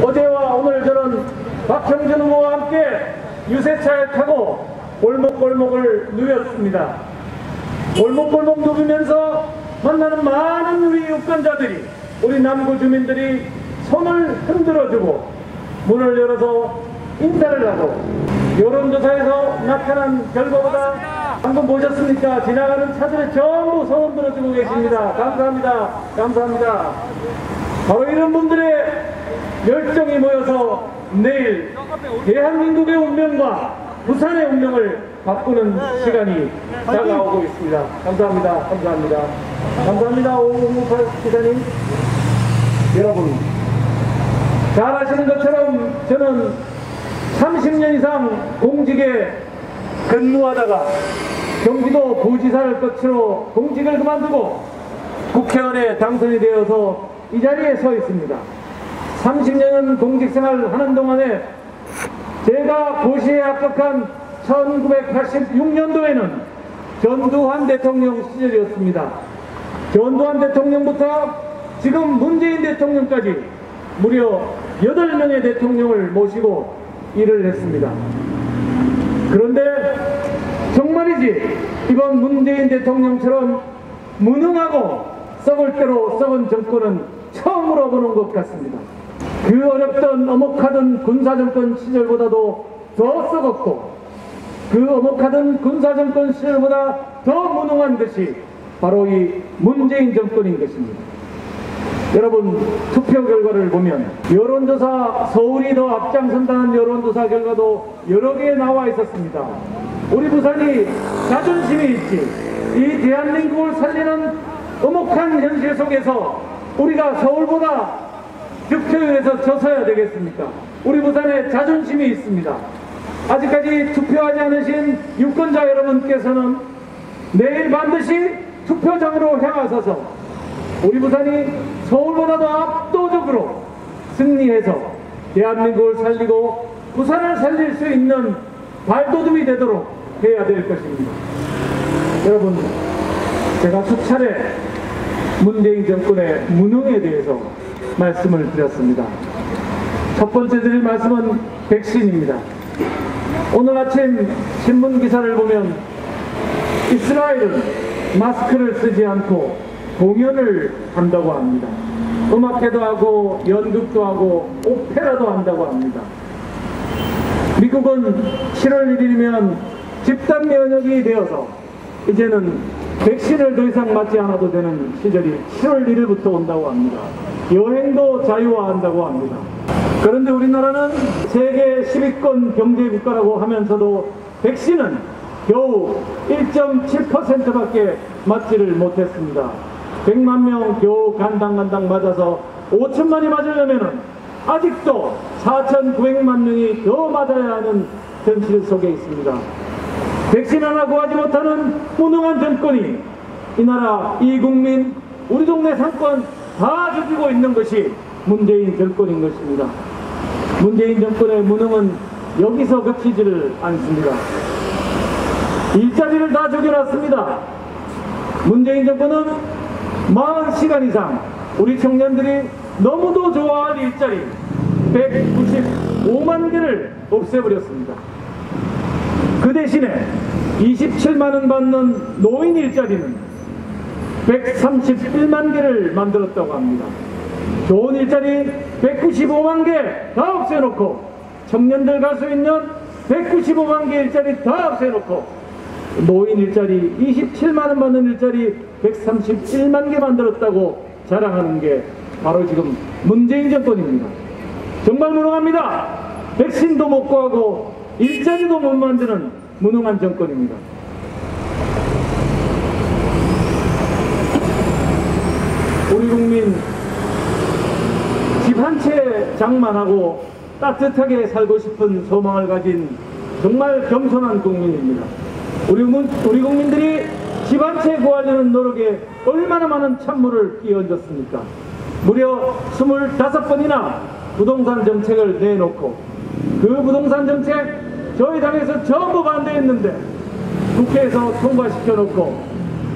어제와 오늘 저는 박형준 후보와 함께 유세차에 타고 골목골목을 누볐습니다. 골목골목 누비면서 만나는 많은 우리 유권자들이, 우리 남구 주민들이 손을 흔들어주고 문을 열어서 인사를 하고, 여론조사에서 나타난 결과보다 방금 보셨습니까? 지나가는 차들에 전부 손 흔들어주고 계십니다. 감사합니다. 감사합니다. 바로 이런 분들의 열정이 모여서 내일 대한민국의 운명과 부산의 운명을 바꾸는 시간이 다가오고 있습니다. 감사합니다. 감사합니다. 감사합니다. 오무팔 기자님. 여러분, 잘 아시는 것처럼 저는 30년 이상 공직에 근무하다가 경기도 부지사를 끝으로 공직을 그만두고 국회의원에 당선이 되어서 이 자리에 서 있습니다. 30년은 공직생활을 하는 동안에 제가 고시에 합격한 1986년도에는 전두환 대통령 시절이었습니다. 전두환 대통령부터 지금 문재인 대통령까지 무려 8명의 대통령을 모시고 일을 했습니다. 그런데 정말이지 이번 문재인 대통령처럼 무능하고 썩을 대로 썩은 정권은 처음으로 보는 것 같습니다. 그 어렵던 엄혹하던 군사정권 시절보다도 더 썩었고, 그 엄혹하던 군사정권 시절보다 더 무능한 것이 바로 이 문재인 정권인 것입니다. 여러분, 투표 결과를 보면 여론조사, 서울이 더 앞장선다는 여론조사 결과도 여러 개 나와 있었습니다. 우리 부산이 자존심이 있지, 이 대한민국을 살리는 엄혹한 현실 속에서 우리가 서울보다 득표율에서 져서야 되겠습니까? 우리 부산에 자존심이 있습니다. 아직까지 투표하지 않으신 유권자 여러분께서는 내일 반드시 투표장으로 향하셔서 우리 부산이 서울보다도 압도적으로 승리해서 대한민국을 살리고 부산을 살릴 수 있는 발돋움이 되도록 해야 될 것입니다. 여러분, 제가 수차례 문재인 정권의 무능에 대해서 말씀을 드렸습니다. 첫 번째 드릴 말씀은 백신입니다. 오늘 아침 신문 기사를 보면 이스라엘은 마스크를 쓰지 않고 공연을 한다고 합니다. 음악회도 하고 연극도 하고 오페라도 한다고 합니다. 미국은 7월 1일이면 집단 면역이 되어서 이제는 백신을 더 이상 맞지 않아도 되는 시절이 7월 1일부터 온다고 합니다. 여행도 자유화한다고 합니다. 그런데 우리나라는 세계 10위권 경제국가라고 하면서도 백신은 겨우 1.7%밖에 맞지를 못했습니다. 100만 명 겨우 간당간당 맞아서 5천만이 맞으려면 아직도 4,900만 명이 더 맞아야 하는 현실 속에 있습니다. 백신 하나 구하지 못하는 무능한 정권이 이 나라, 이 국민, 우리 동네 상권 다 죽이고 있는 것이 문재인 정권인 것입니다. 문재인 정권의 무능은 여기서 그치지를 않습니다. 일자리를 다 죽여놨습니다. 문재인 정권은 40시간 이상 우리 청년들이 너무도 좋아할 일자리 195만 개를 없애버렸습니다. 그 대신에 27만 원 받는 노인 일자리는 131만 개를 만들었다고 합니다. 좋은 일자리 195만 개 다 없애놓고 청년들 갈 수 있는 195만 개 일자리 다 없애놓고 노인 일자리 27만 원 받는 일자리 131만 개 만들었다고 자랑하는 게 바로 지금 문재인 정권입니다. 정말 무능합니다. 백신도 못 구하고 일자리도 못 만드는 무능한 정권입니다. 우리 국민 집 한 채 장만하고 따뜻하게 살고 싶은 소망을 가진 정말 겸손한 국민입니다. 우리 국민들이 집 한 채 구하려는 노력에 얼마나 많은 찬물을 끼얹었습니까? 무려 25번이나 부동산 정책을 내놓고 그 부동산 정책 저희 당에서 전부 반대했는데 국회에서 통과시켜놓고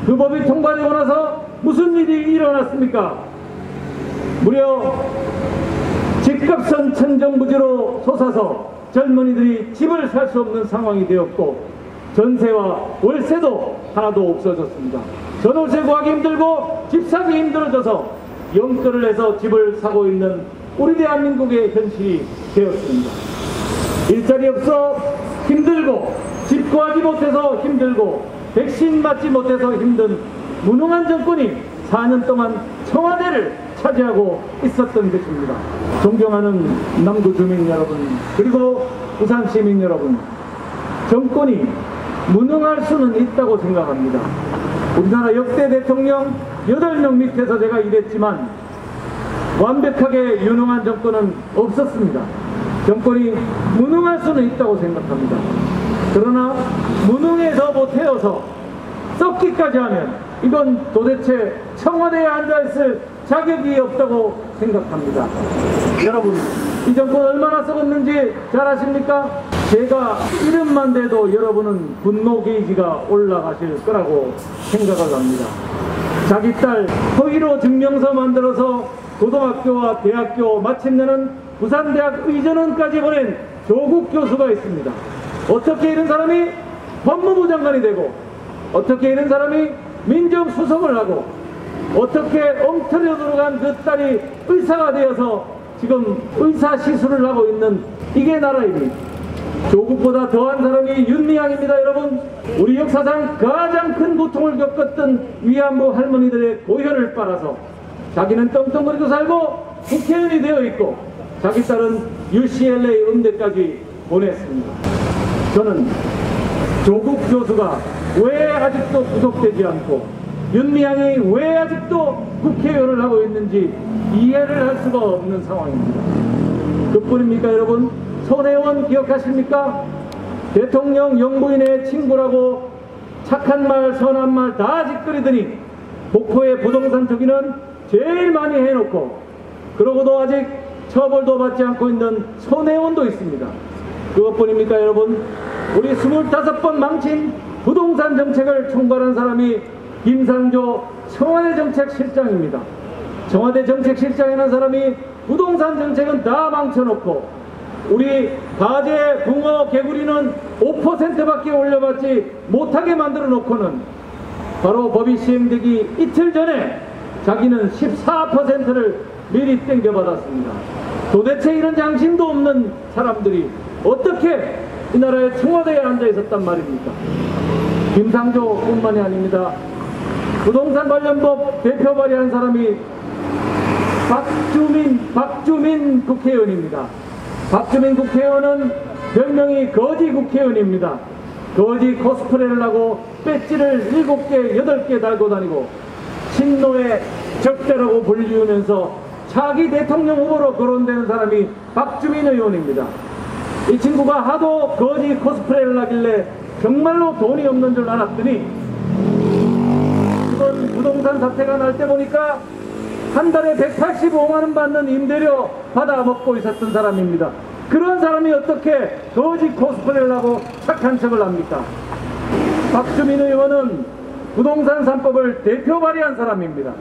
그 법이 통과되고 나서 무슨 일이 일어났습니까? 무려 집값은 천정부지로 솟아서 젊은이들이 집을 살 수 없는 상황이 되었고 전세와 월세도 하나도 없어졌습니다. 전월세 구하기 힘들고 집 사기 힘들어져서 영끌을 해서 집을 사고 있는 우리 대한민국의 현실이 되었습니다. 일자리 없어 힘들고 집 구하지 못해서 힘들고 백신 맞지 못해서 힘든 무능한 정권이 4년 동안 청와대를 차지하고 있었던 것입니다. 존경하는 남구 주민 여러분, 그리고 부산 시민 여러분, 정권이 무능할 수는 있다고 생각합니다. 우리나라 역대 대통령 8명 밑에서 제가 일했지만 완벽하게 유능한 정권은 없었습니다. 정권이 무능할 수는 있다고 생각합니다. 그러나 무능해서 못해서 썩기까지 하면 이건 도대체 청와대에 앉아있을 자격이 없다고 생각합니다. 여러분, 이 정권 얼마나 썩었는지 잘 아십니까? 제가 이름만 대도 여러분은 분노 게이지가 올라가실 거라고 생각을 합니다. 자기 딸 허위로 증명서 만들어서 고등학교와 대학교 마침내는 부산대학 의전원까지 보낸 조국 교수가 있습니다. 어떻게 이런 사람이 법무부 장관이 되고, 어떻게 이런 사람이 민정수석을 하고, 어떻게 엉터리로 들어간 그 딸이 의사가 되어서 지금 의사 시술을 하고 있는 이게 나라입니다. 조국보다 더한 사람이 윤미향입니다. 여러분, 우리 역사상 가장 큰 고통을 겪었던 위안부 할머니들의 고혈을 빨아서 자기는 떵떵거리고 살고 국회의원이 되어 있고 자기 딸은 UCLA 음대까지 보냈습니다. 저는 조국 교수가 왜 아직도 구속되지 않고 윤미향이 왜 아직도 국회의원을 하고 있는지 이해를 할 수가 없는 상황입니다. 그뿐입니까 여러분? 손혜원 기억하십니까? 대통령 영부인의 친구라고 착한 말 선한 말 다 짓거리더니 목포의 부동산 투기는 제일 많이 해놓고 그러고도 아직 처벌도 받지 않고 있는 손혜원도 있습니다. 그것뿐입니까 여러분? 우리 25번 망친 부동산 정책을 총괄한 사람이 김상조 청와대 정책실장입니다. 청와대 정책실장이라는 사람이 부동산 정책은 다 망쳐놓고 우리 가재, 붕어, 개구리는 5%밖에 올려받지 못하게 만들어 놓고는 바로 법이 시행되기 이틀 전에 자기는 14%를 미리 땡겨받았습니다. 도대체 이런 양심도 없는 사람들이 어떻게 이 나라의 청와대에 앉아 있었단 말입니까? 김상조뿐만이 아닙니다. 부동산 관련법 대표 발의한 사람이 박주민 국회의원입니다. 박주민 국회의원은 별명이 거지 국회의원입니다. 거지 코스프레를 하고 배지를 7개, 8개 달고 다니고 친노의 적자라고 불리우면서 차기 대통령 후보로 거론되는 사람이 박주민 의원입니다. 이 친구가 하도 거지 코스프레를 하길래 정말로 돈이 없는 줄 알았더니 이번 부동산 사태가 날 때 보니까 한 달에 185만원 받는 임대료 받아 먹고 있었던 사람입니다. 그런 사람이 어떻게 거지 코스프레를 하고 착한 척을 합니까? 박주민 의원은 부동산 3법을 대표 발의한 사람입니다.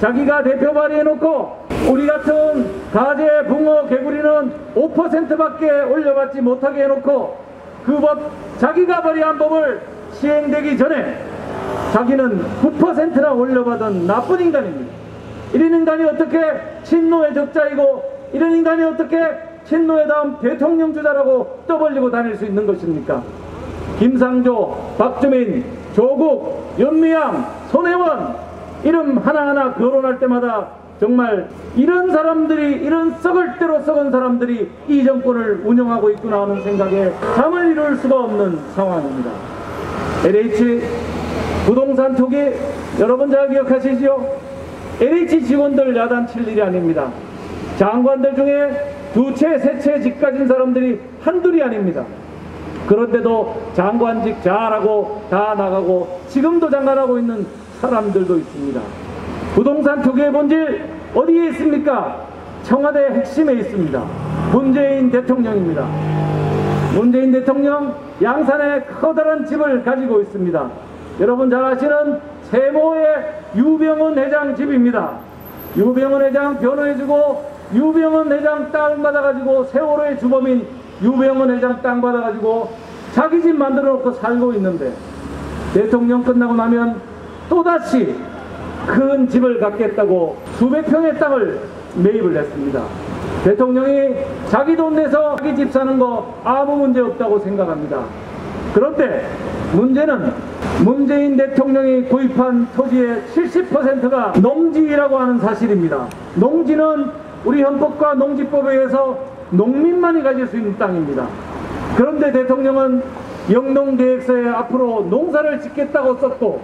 자기가 대표 발의해놓고 우리 같은 가재, 붕어, 개구리는 5%밖에 올려받지 못하게 해놓고 그 법, 자기가 발의한 법을 시행되기 전에 자기는 9%나 올려받은 나쁜 인간입니다. 이런 인간이 어떻게 친노의 적자이고 이런 인간이 어떻게 친노의 다음 대통령 주자라고 떠벌리고 다닐 수 있는 것입니까? 김상조, 박주민, 조국, 윤미향, 손혜원 이름 하나하나 거론할 때마다 정말 이런 사람들이, 이런 썩을 대로 썩은 사람들이 이 정권을 운영하고 있구나 하는 생각에 잠을 이룰 수가 없는 상황입니다. LH 부동산 투기 여러분 잘 기억하시죠? LH 직원들 야단칠 일이 아닙니다. 장관들 중에 2채, 3채 집 가진 사람들이 한둘이 아닙니다. 그런데도 장관직 잘하고 다 나가고 지금도 장관하고 있는 사람들도 있습니다. 부동산 투기의 본질 어디에 있습니까? 청와대 핵심에 있습니다. 문재인 대통령입니다. 문재인 대통령 양산에 커다란 집을 가지고 있습니다. 여러분 잘 아시는 세모의 유병헌 회장 집입니다. 유병헌 회장 변호해주고 유병헌 회장 땅 받아가지고 세월호의 주범인 유병헌 회장 땅 받아가지고 자기 집 만들어 놓고 살고 있는데 대통령 끝나고 나면 또다시 큰 집을 갖겠다고 수백 평의 땅을 매입을 했습니다. 대통령이 자기 돈 내서 자기 집 사는 거 아무 문제 없다고 생각합니다. 그런데 문제는 문재인 대통령이 구입한 토지의 70%가 농지라고 하는 사실입니다. 농지는 우리 헌법과 농지법에 의해서 농민만이 가질 수 있는 땅입니다. 그런데 대통령은 영농계획서에 앞으로 농사를 짓겠다고 썼고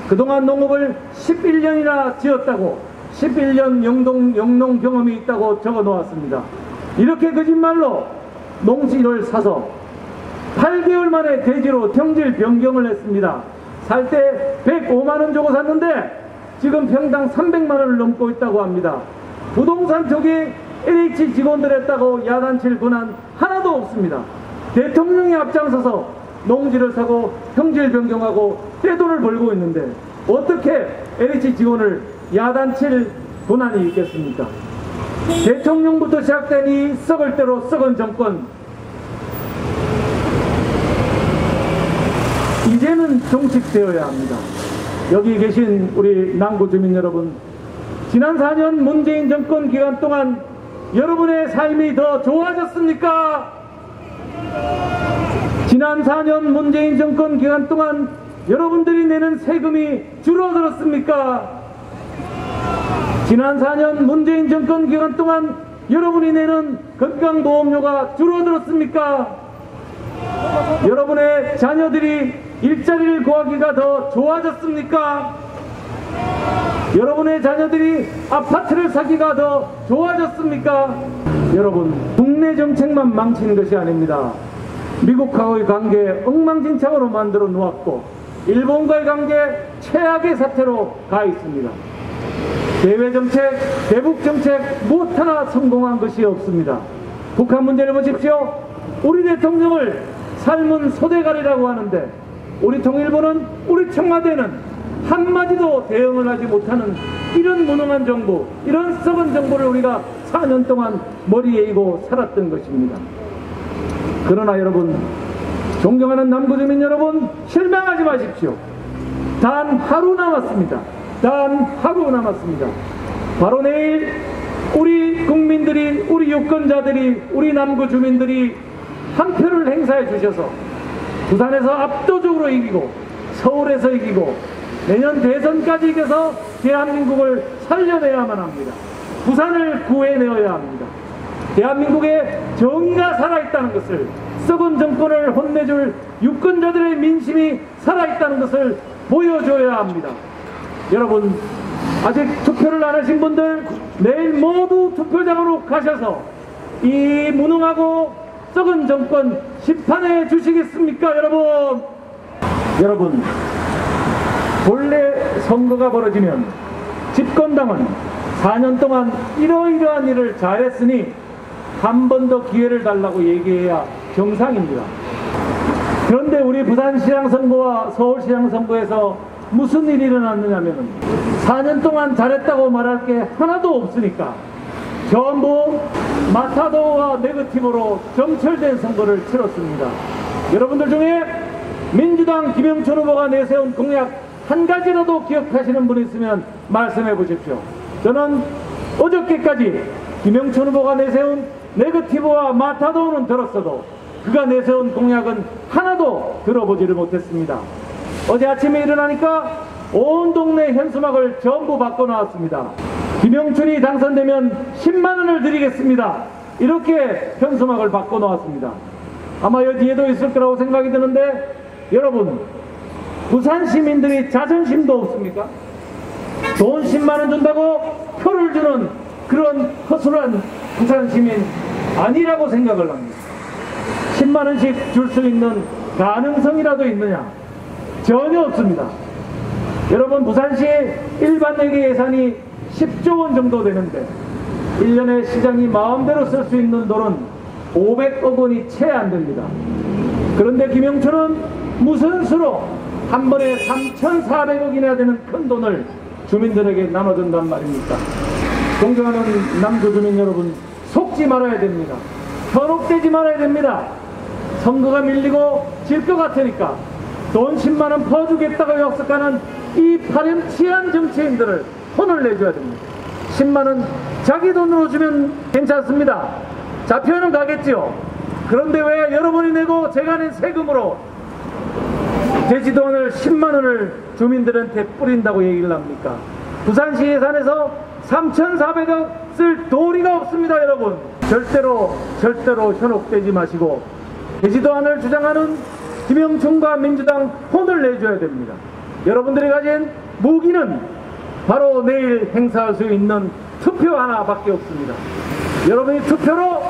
그동안 농업을 11년이나 지었다고 11년 영농 경험이 있다고 적어 놓았습니다. 이렇게 거짓말로 농지를 사서 8개월 만에 대지로 평질 변경을 했습니다. 살 때 105만원 주고 샀는데 지금 평당 300만원을 넘고 있다고 합니다. 부동산 쪽에 LH 직원들 했다고 야단칠 권한 하나도 없습니다. 대통령이 앞장서서 농지를 사고 평질 변경하고 떼돈을 벌고 있는데 어떻게 LH 직원을 야단칠 권한이 있겠습니까? 대통령부터 시작된 이 썩을 대로 썩은 정권, 이제는 종식되어야 합니다. 여기 계신 우리 남구 주민 여러분, 지난 4년 문재인 정권 기간 동안 여러분의 삶이 더 좋아졌습니까? 지난 4년 문재인 정권 기간 동안 여러분들이 내는 세금이 줄어들었습니까? 지난 4년 문재인 정권 기간 동안 여러분이 내는 건강보험료가 줄어들었습니까? 여러분의 자녀들이 일자리를 구하기가 더 좋아졌습니까? 여러분의 자녀들이 아파트를 사기가 더 좋아졌습니까? 여러분, 국내 정책만 망치는 것이 아닙니다. 미국하고의 관계 엉망진창으로 만들어 놓았고 일본과의 관계 최악의 사태로 가 있습니다. 대외정책, 대북정책 무엇 하나 성공한 것이 없습니다. 북한 문제를 보십시오. 우리 대통령을 삶은 소대가리라고 하는데 우리 통일부는, 우리 청와대는 한마디도 대응을 하지 못하는 이런 무능한 정부, 이런 썩은 정부를 우리가 4년 동안 머리에 이고 살았던 것입니다. 그러나 여러분, 존경하는 남구주민 여러분, 실망하지 마십시오. 단 하루 남았습니다. 단 하루 남았습니다. 바로 내일 우리 국민들이, 우리 유권자들이, 우리 남구주민들이 한 표를 행사해 주셔서 부산에서 압도적으로 이기고 서울에서 이기고 내년 대선까지 이겨서 대한민국을 살려내야만 합니다. 부산을 구해내어야 합니다. 대한민국에 정의가 살아있다는 것을, 썩은 정권을 혼내줄 유권자들의 민심이 살아있다는 것을 보여줘야 합니다. 여러분, 아직 투표를 안 하신 분들 내일 모두 투표장으로 가셔서 이 무능하고 썩은 정권 심판해 주시겠습니까? 여러분, 본래 선거가 벌어지면 집권당은 4년 동안 이러이러한 일을 잘했으니 한 번 더 기회를 달라고 얘기해야 정상입니다. 그런데 우리 부산시장 선거와 서울시장 선거에서 무슨 일이 일어났느냐면 4년 동안 잘했다고 말할 게 하나도 없으니까 전부 마타도와 네거티브로 점철된 선거를 치렀습니다. 여러분들 중에 민주당 김영춘 후보가 내세운 공약 한 가지라도 기억하시는 분이 있으면 말씀해 보십시오. 저는 어저께까지 김영춘 후보가 내세운 네거티브와 마타도는 들었어도 그가 내세운 공약은 하나도 들어보지를 못했습니다. 어제 아침에 일어나니까 온 동네 현수막을 전부 바꿔놓았습니다. 김영춘이 당선되면 10만원을 드리겠습니다. 이렇게 현수막을 바꿔놓았습니다. 아마 여기에도 있을 거라고 생각이 드는데, 여러분, 부산 시민들이 자존심도 없습니까? 돈 10만원 준다고 표를 주는 그런 허술한 부산 시민 아니라고 생각을 합니다. 10만원씩 줄 수 있는 가능성이라도 있느냐? 전혀 없습니다. 여러분, 부산시 일반 회계 예산이 10조 원 정도 되는데 1년에 시장이 마음대로 쓸 수 있는 돈은 500억 원이 채 안 됩니다. 그런데 김영춘은 무슨 수로 한 번에 3,400억이나 되는 큰 돈을 주민들에게 나눠준단 말입니까? 존경하는 남구 주민 여러분, 속지 말아야 됩니다. 현혹되지 말아야 됩니다. 선거가 밀리고 질 것 같으니까 돈 10만 원 퍼주겠다고 약속하는 이 파렴치한 정치인들을 혼을 내줘야 됩니다. 10만 원 자기 돈으로 주면 괜찮습니다. 잡혀는 가겠지요. 그런데 왜 여러분이 내고 제가 낸 세금으로 제주도원을 10만 원을 주민들한테 뿌린다고 얘기를 합니까? 부산시 예산에서 3,400억 쓸 도리가 없습니다. 여러분, 절대로 현혹되지 마시고 제주도안을 주장하는 김영춘과 민주당 혼을 내줘야 됩니다. 여러분들이 가진 무기는 바로 내일 행사할 수 있는 투표 하나밖에 없습니다. 여러분이 투표로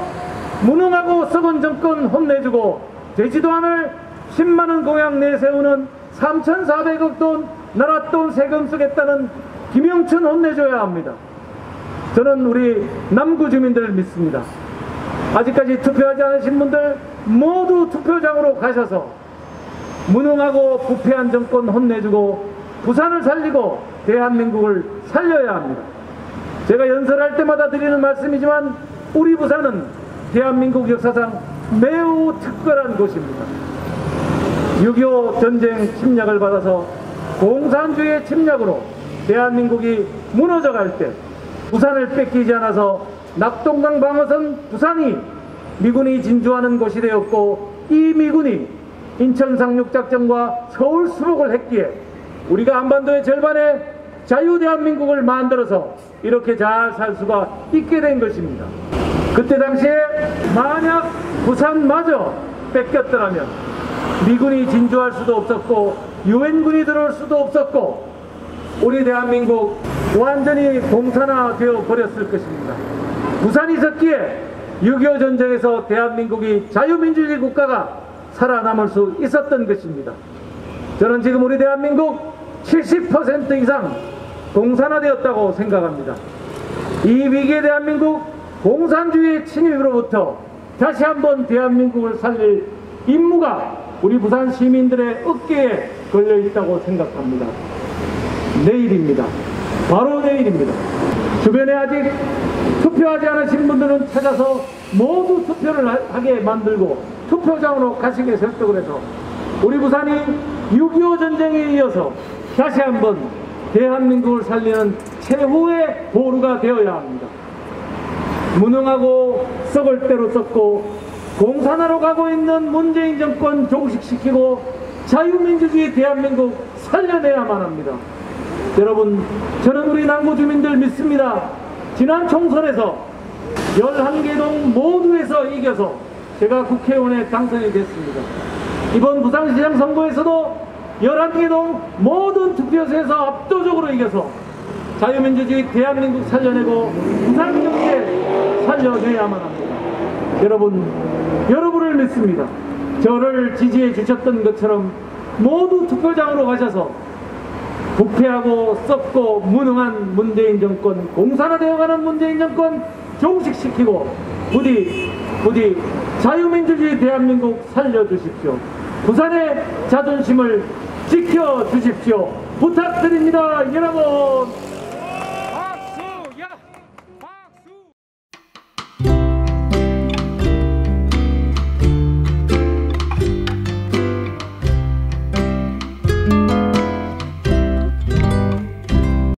무능하고 썩은 정권 혼내주고 제주도안을 10만원 공약 내세우는 3,400억 돈 나라 돈 세금 쓰겠다는 김영춘 혼내줘야 합니다. 저는 우리 남구 주민들을 믿습니다. 아직까지 투표하지 않으신 분들 모두 투표장으로 가셔서 무능하고 부패한 정권 혼내주고 부산을 살리고 대한민국을 살려야 합니다. 제가 연설할 때마다 드리는 말씀이지만 우리 부산은 대한민국 역사상 매우 특별한 곳입니다. 6.25 전쟁 침략을 받아서 공산주의의 침략으로 대한민국이 무너져갈 때 부산을 뺏기지 않아서 낙동강 방어선 부산이 미군이 진주하는 곳이 되었고, 이 미군이 인천 상륙작전과 서울 수복을 했기에 우리가 한반도의 절반의 자유대한민국을 만들어서 이렇게 잘 살 수가 있게 된 것입니다. 그때 당시에 만약 부산마저 뺏겼더라면 미군이 진주할 수도 없었고 유엔군이 들어올 수도 없었고 우리 대한민국 완전히 공산화되어 버렸을 것입니다. 부산이 있었기에 6.25 전쟁에서 대한민국이 자유민주주의 국가가 살아남을 수 있었던 것입니다. 저는 지금 우리 대한민국 70% 이상 공산화되었다고 생각합니다. 이 위기의 대한민국 공산주의의 침입으로부터 다시 한번 대한민국을 살릴 임무가 우리 부산 시민들의 어깨에 걸려 있다고 생각합니다. 내일입니다. 바로 내일입니다. 주변에 아직 투표하지 않으신 분들은 찾아서 모두 투표를 하게 만들고 투표장으로 가시게 설득을 해서 우리 부산이 6.25 전쟁에 이어서 다시 한번 대한민국을 살리는 최후의 보루가 되어야 합니다. 무능하고 썩을 대로 썩고 공산화로 가고 있는 문재인 정권 종식시키고 자유민주주의 대한민국 살려내야만 합니다. 여러분, 저는 우리 남구 주민들 믿습니다. 지난 총선에서 11개 동 모두에서 이겨서 제가 국회의원에 당선이 됐습니다. 이번 부산시장 선거에서도 11개 동 모든 투표소에서 압도적으로 이겨서 자유민주주의 대한민국 살려내고 부산 경제 살려내야만 합니다. 여러분을 믿습니다. 저를 지지해 주셨던 것처럼 모두 투표장으로 가셔서 부패하고 썩고 무능한 문재인 정권, 공산화되어가는 문재인 정권 종식시키고 부디 자유민주주의 대한민국 살려주십시오. 부산의 자존심을 지켜주십시오. 부탁드립니다, 여러분.